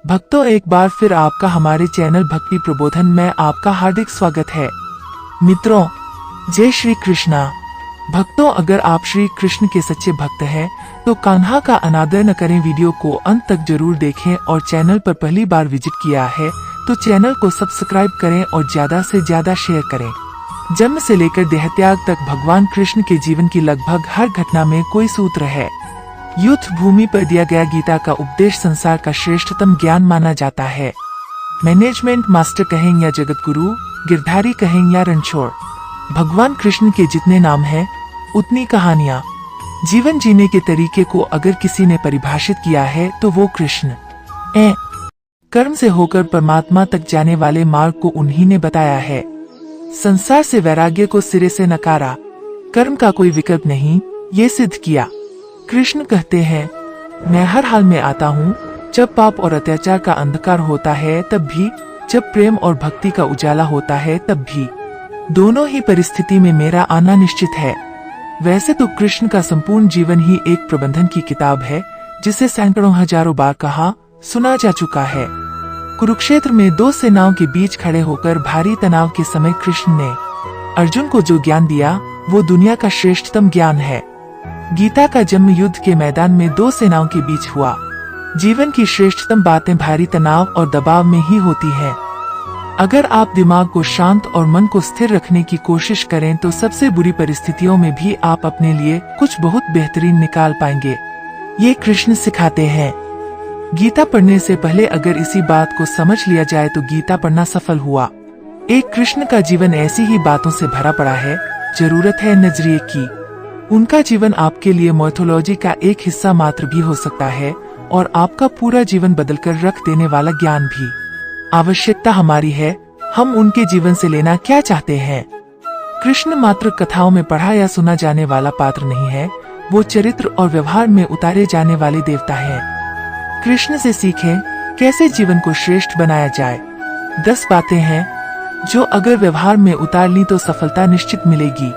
भक्तों, एक बार फिर आपका हमारे चैनल भक्ति प्रबोधन में आपका हार्दिक स्वागत है। मित्रों, जय श्री कृष्णा। भक्तों, अगर आप श्री कृष्ण के सच्चे भक्त हैं, तो कान्हा का अनादर न करें। वीडियो को अंत तक जरूर देखें और चैनल पर पहली बार विजिट किया है तो चैनल को सब्सक्राइब करें और ज्यादा से ज्यादा शेयर करें। जन्म से लेकर देहत्याग तक भगवान कृष्ण के जीवन की लगभग हर घटना में कोई सूत्र है। युद्ध भूमि पर दिया गया गीता का उपदेश संसार का श्रेष्ठतम ज्ञान माना जाता है। मैनेजमेंट मास्टर कहें या जगत गुरु, गिरधारी कहें या रणछोड़, भगवान कृष्ण के जितने नाम हैं उतनी कहानियाँ। जीवन जीने के तरीके को अगर किसी ने परिभाषित किया है तो वो कृष्ण कर्म से होकर परमात्मा तक जाने वाले मार्ग को उन्हीं ने बताया है। संसार से वैराग्य को सिरे से नकारा, कर्म का कोई विकल्प नहीं, ये सिद्ध किया। कृष्ण कहते हैं, मैं हर हाल में आता हूँ, जब पाप और अत्याचार का अंधकार होता है तब भी, जब प्रेम और भक्ति का उजाला होता है तब भी। दोनों ही परिस्थिति में मेरा आना निश्चित है। वैसे तो कृष्ण का संपूर्ण जीवन ही एक प्रबंधन की किताब है, जिसे सैकड़ों हजारों बार कहा सुना जा चुका है। कुरुक्षेत्र में दो सेनाओं के बीच खड़े होकर भारी तनाव के समय कृष्ण ने अर्जुन को जो ज्ञान दिया वो दुनिया का श्रेष्ठतम ज्ञान है। गीता का जन्म युद्ध के मैदान में दो सेनाओं के बीच हुआ। जीवन की श्रेष्ठतम बातें भारी तनाव और दबाव में ही होती हैं। अगर आप दिमाग को शांत और मन को स्थिर रखने की कोशिश करें तो सबसे बुरी परिस्थितियों में भी आप अपने लिए कुछ बहुत बेहतरीन निकाल पाएंगे। ये कृष्ण सिखाते हैं। गीता पढ़ने से पहले अगर इसी बात को समझ लिया जाए तो गीता पढ़ना सफल हुआ। एक कृष्ण का जीवन ऐसी ही बातों से भरा पड़ा है। जरूरत है नजरिए की। उनका जीवन आपके लिए माइथोलॉजी का एक हिस्सा मात्र भी हो सकता है और आपका पूरा जीवन बदलकर रख देने वाला ज्ञान भी। आवश्यकता हमारी है, हम उनके जीवन से लेना क्या चाहते हैं। कृष्ण मात्र कथाओं में पढ़ा या सुना जाने वाला पात्र नहीं है, वो चरित्र और व्यवहार में उतारे जाने वाले देवता हैं। कृष्ण से सीखें कैसे जीवन को श्रेष्ठ बनाया जाए। 10 बातें हैं जो अगर व्यवहार में उतार ली तो सफलता निश्चित मिलेगी।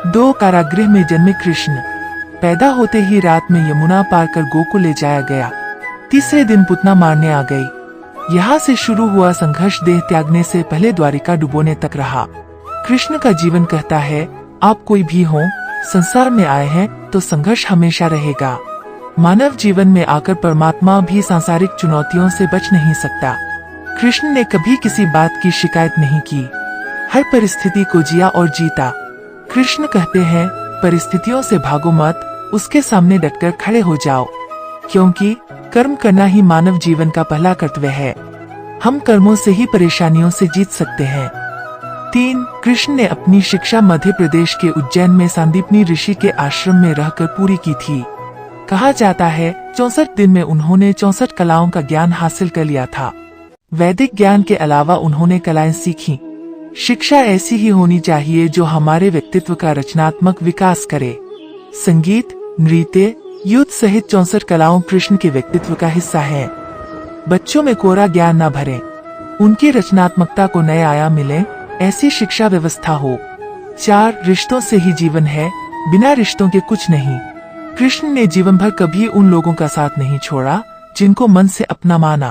2 कारागृह में जन्मे कृष्ण। पैदा होते ही रात में यमुना पार कर गोकुल ले जाया गया। तीसरे दिन पुतना मारने आ गई। यहाँ से शुरू हुआ संघर्ष देह त्यागने से पहले द्वारिका डुबोने तक रहा। कृष्ण का जीवन कहता है, आप कोई भी हो, संसार में आए हैं तो संघर्ष हमेशा रहेगा। मानव जीवन में आकर परमात्मा भी सांसारिक चुनौतियों से बच नहीं सकता। कृष्ण ने कभी किसी बात की शिकायत नहीं की, हर परिस्थिति को जिया और जीता। कृष्ण कहते हैं, परिस्थितियों से भागो मत, उसके सामने डटकर खड़े हो जाओ, क्योंकि कर्म करना ही मानव जीवन का पहला कर्तव्य है। हम कर्मों से ही परेशानियों से जीत सकते हैं। 3. कृष्ण ने अपनी शिक्षा मध्य प्रदेश के उज्जैन में सांदीपनी ऋषि के आश्रम में रहकर पूरी की थी। कहा जाता है 64 दिन में उन्होंने 64 कलाओं का ज्ञान हासिल कर लिया था। वैदिक ज्ञान के अलावा उन्होंने कलाएं सीखी। शिक्षा ऐसी ही होनी चाहिए जो हमारे व्यक्तित्व का रचनात्मक विकास करे। संगीत, नृत्य, युद्ध सहित 64 कलाओं कृष्ण के व्यक्तित्व का हिस्सा है। बच्चों में कोरा ज्ञान न भरें, उनकी रचनात्मकता को नए आयाम मिले, ऐसी शिक्षा व्यवस्था हो। 4. रिश्तों से ही जीवन है, बिना रिश्तों के कुछ नहीं। कृष्ण ने जीवन भर कभी उन लोगों का साथ नहीं छोड़ा जिनको मन से अपना माना।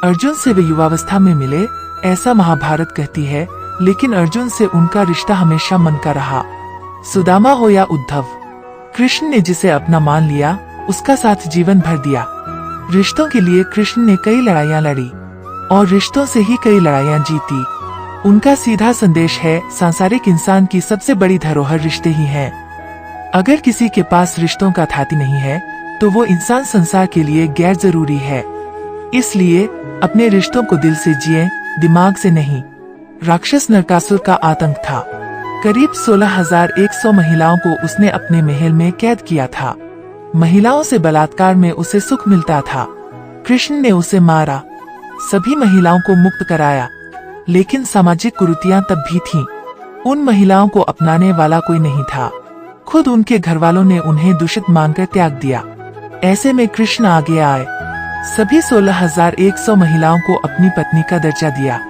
अर्जुन से वे युवावस्था में मिले, ऐसा महाभारत कहती है, लेकिन अर्जुन से उनका रिश्ता हमेशा मन का रहा। सुदामा हो या उद्धव, कृष्ण ने जिसे अपना मान लिया उसका साथ जीवन भर दिया। रिश्तों के लिए कृष्ण ने कई लड़ाइयाँ लड़ी और रिश्तों से ही कई लड़ाइयाँ जीती। उनका सीधा संदेश है, सांसारिक इंसान की सबसे बड़ी धरोहर रिश्ते ही हैं। अगर किसी के पास रिश्तों का थाती नहीं है तो वो इंसान संसार के लिए गैर जरूरी है। इसलिए अपने रिश्तों को दिल से जिए, दिमाग से नहीं। राक्षस नरकासुर का आतंक था। करीब 16,100 महिलाओं को उसने अपने महल में कैद किया था। महिलाओं से बलात्कार में उसे सुख मिलता था। कृष्ण ने उसे मारा, सभी महिलाओं को मुक्त कराया, लेकिन सामाजिक कुरीतियां तब भी थीं। उन महिलाओं को अपनाने वाला कोई नहीं था। खुद उनके घर वालों ने उन्हें दूषित मानकर त्याग दिया। ऐसे में कृष्ण आगे आए, सभी 16,100 महिलाओं को अपनी पत्नी का दर्जा दिया।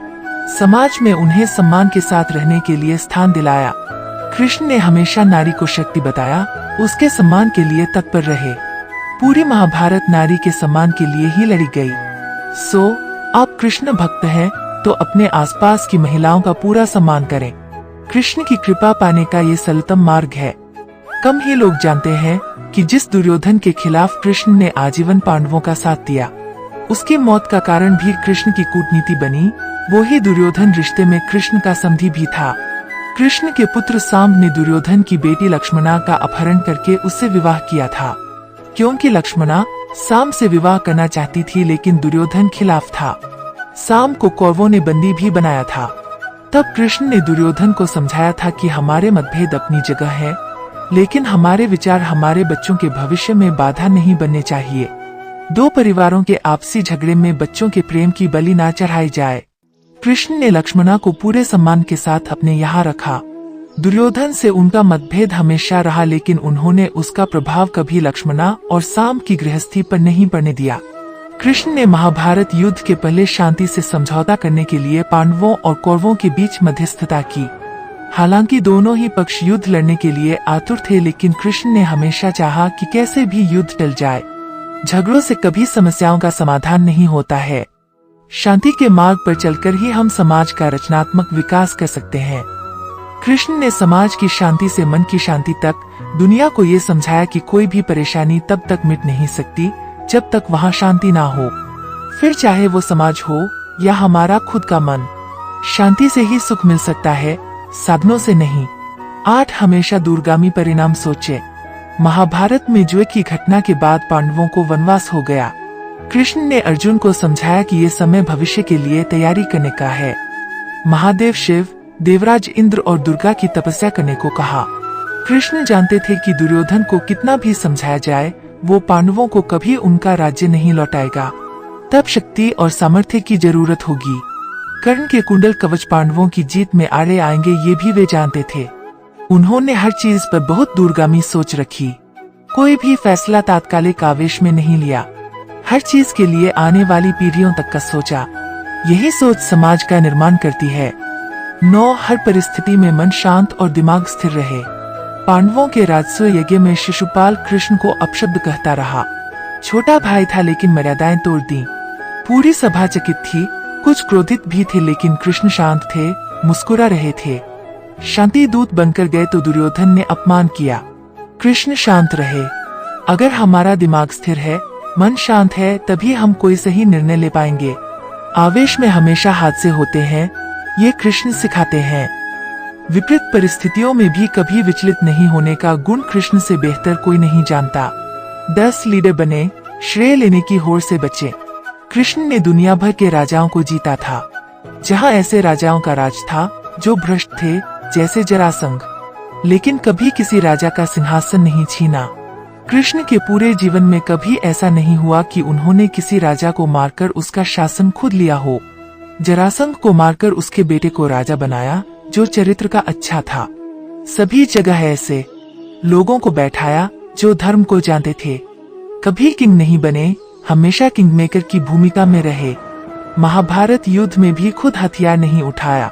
समाज में उन्हें सम्मान के साथ रहने के लिए स्थान दिलाया। कृष्ण ने हमेशा नारी को शक्ति बताया, उसके सम्मान के लिए तत्पर रहे। पूरी महाभारत नारी के सम्मान के लिए ही लड़ी गई। आप कृष्ण भक्त हैं तो अपने आसपास की महिलाओं का पूरा सम्मान करें। कृष्ण की कृपा पाने का ये सरलतम मार्ग है। कम ही लोग जानते हैं कि जिस दुर्योधन के खिलाफ कृष्ण ने आजीवन पांडवों का साथ दिया, उसकी मौत का कारण भी कृष्ण की कूटनीति बनी। वो ही दुर्योधन रिश्ते में कृष्ण का समधी भी था। कृष्ण के पुत्र सांब ने दुर्योधन की बेटी लक्ष्मणा का अपहरण करके उससे विवाह किया था, क्योंकि लक्ष्मणा सांब से विवाह करना चाहती थी, लेकिन दुर्योधन खिलाफ था। सांब को कौरवों ने बंदी भी बनाया था। तब कृष्ण ने दुर्योधन को समझाया था कि हमारे मतभेद अपनी जगह है, लेकिन हमारे विचार हमारे बच्चों के भविष्य में बाधा नहीं बनने चाहिए। दो परिवारों के आपसी झगड़े में बच्चों के प्रेम की बलि ना चढ़ाई जाए। कृष्ण ने लक्ष्मणा को पूरे सम्मान के साथ अपने यहाँ रखा। दुर्योधन से उनका मतभेद हमेशा रहा, लेकिन उन्होंने उसका प्रभाव कभी लक्ष्मणा और सांब की गृहस्थी पर नहीं पड़ने दिया। कृष्ण ने महाभारत युद्ध के पहले शांति से समझौता करने के लिए पांडवों और कौरवों के बीच मध्यस्थता की। हालांकि दोनों ही पक्ष युद्ध लड़ने के लिए आतुर थे, लेकिन कृष्ण ने हमेशा चाहा कि कैसे भी युद्ध टल जाए। झगड़ों से कभी समस्याओं का समाधान नहीं होता है। शांति के मार्ग पर चलकर ही हम समाज का रचनात्मक विकास कर सकते हैं। कृष्ण ने समाज की शांति से मन की शांति तक दुनिया को ये समझाया कि कोई भी परेशानी तब तक मिट नहीं सकती जब तक वहाँ शांति ना हो, फिर चाहे वो समाज हो या हमारा खुद का मन। शांति से ही सुख मिल सकता है, साधनों से नहीं। 8 हमेशा दूरगामी परिणाम सोचे। महाभारत में युद्ध की घटना के बाद पांडवों को वनवास हो गया। कृष्ण ने अर्जुन को समझाया कि ये समय भविष्य के लिए तैयारी करने का है। महादेव शिव, देवराज इंद्र और दुर्गा की तपस्या करने को कहा। कृष्ण जानते थे कि दुर्योधन को कितना भी समझाया जाए, वो पांडवों को कभी उनका राज्य नहीं लौटाएगा। तब शक्ति और सामर्थ्य की जरूरत होगी। कर्ण के कुंडल कवच पांडवों की जीत में आड़े आएंगे, ये भी वे जानते थे। उन्होंने हर चीज पर बहुत दूरगामी सोच रखी। कोई भी फैसला तात्कालिक आवेश में नहीं लिया। हर चीज के लिए आने वाली पीढ़ियों तक का सोचा। यही सोच समाज का निर्माण करती है। 9 हर परिस्थिति में मन शांत और दिमाग स्थिर रहे। पांडवों के राजस्व यज्ञ में शिशुपाल कृष्ण को अपशब्द कहता रहा। छोटा भाई था लेकिन मर्यादाएं तोड़ दी। पूरी सभा चकित थी, कुछ क्रोधित भी थे, लेकिन कृष्ण शांत थे, मुस्कुरा रहे थे। शांति दूत बनकर गए तो दुर्योधन ने अपमान किया। कृष्ण शांत रहे। अगर हमारा दिमाग स्थिर है, मन शांत है, तभी हम कोई सही निर्णय ले पाएंगे। आवेश में हमेशा हादसे होते हैं, ये कृष्ण सिखाते हैं। विपरीत परिस्थितियों में भी कभी विचलित नहीं होने का गुण कृष्ण से बेहतर कोई नहीं जानता। 10 लीडर बने, श्रेय लेने की होड़ से बचे। कृष्ण ने दुनिया भर के राजाओं को जीता था। जहां ऐसे राजाओं का राज था जो भ्रष्ट थे, जैसे जरासंध, लेकिन कभी किसी राजा का सिंहासन नहीं छीना। कृष्ण के पूरे जीवन में कभी ऐसा नहीं हुआ कि उन्होंने किसी राजा को मारकर उसका शासन खुद लिया हो। जरासंध को मारकर उसके बेटे को राजा बनाया, जो चरित्र का अच्छा था। सभी जगह ऐसे लोगों को बैठाया जो धर्म को जानते थे। कभी किंग नहीं बने, हमेशा किंग मेकर की भूमिका में रहे। महाभारत युद्ध में भी खुद हथियार नहीं उठाया,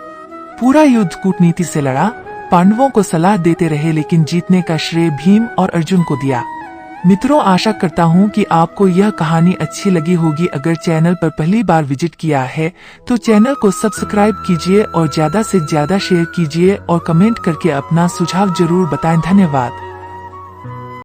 पूरा युद्ध कूटनीति से लड़ा। पांडवों को सलाह देते रहे, लेकिन जीतने का श्रेय भीम और अर्जुन को दिया। मित्रों, आशा करता हूँ कि आपको यह कहानी अच्छी लगी होगी। अगर चैनल पर पहली बार विजिट किया है तो चैनल को सब्सक्राइब कीजिए और ज्यादा से ज्यादा शेयर कीजिए और कमेंट करके अपना सुझाव जरूर बताएं। धन्यवाद।